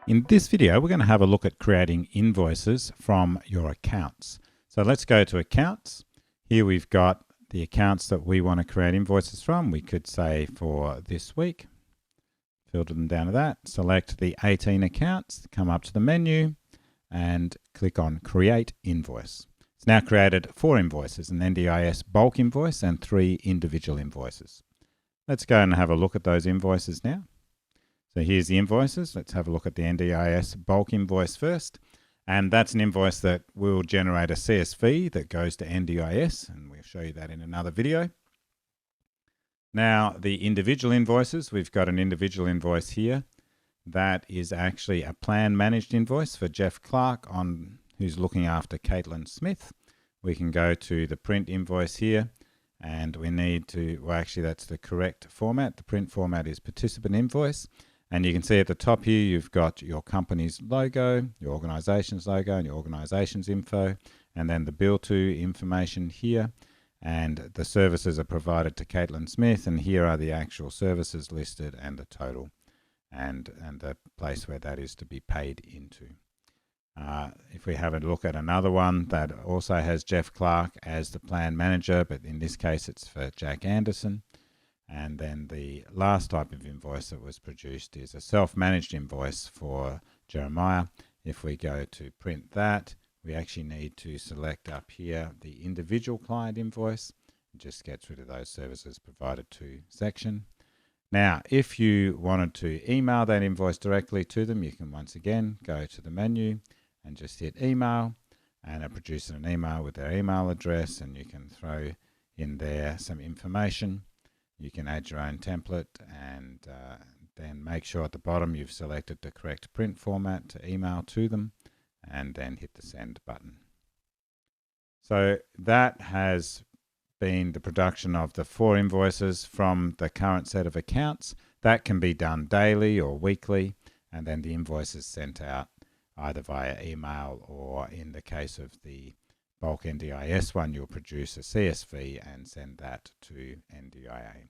In this video, we're going to have a look at creating invoices from your accounts. So let's go to accounts. Here we've got the accounts that we want to create invoices from. We could say for this week, filter them down to that, select the 18 accounts, come up to the menu and click on Create Invoice. It's now created 4 invoices, an NDIS bulk invoice and 3 individual invoices. Let's go and have a look at those invoices now. So here's the invoices. Let's have a look at the NDIS bulk invoice first. And that's an invoice that will generate a CSV that goes to NDIS, and we'll show you that in another video. Now, the individual invoices, we've got an individual invoice here. That is actually a plan managed invoice for Jeff Clark who's looking after Caitlin Smith. We can go to the print invoice here, and we need to, well, actually that's the correct format. The print format is participant invoice. And you can see at the top here, you've got your company's logo, your organization's logo, and your organization's info, and then the bill to information here. And the services are provided to Caitlin Smith, and here are the actual services listed and the total, and the place where that is to be paid into. If we have a look at another one that also has Jeff Clark as the plan manager, but in this case it's for Jack Anderson. And then the last type of invoice that was produced is a self-managed invoice for Jeremiah. If we go to print that, we actually need to select up here the individual client invoice. It just gets rid of those services provided to section. Now, if you wanted to email that invoice directly to them, you can once again go to the menu and just hit email, and it produces an email with their email address, and you can throw in there some information. You can add your own template, and then make sure at the bottom you've selected the correct print format to email to them, and then hit the send button. So that has been the production of the 4 invoices from the current set of accounts. That can be done daily or weekly, and then the invoice is sent out either via email, or in the case of the bulk NDIS one, you'll produce a CSV and send that to NDIA.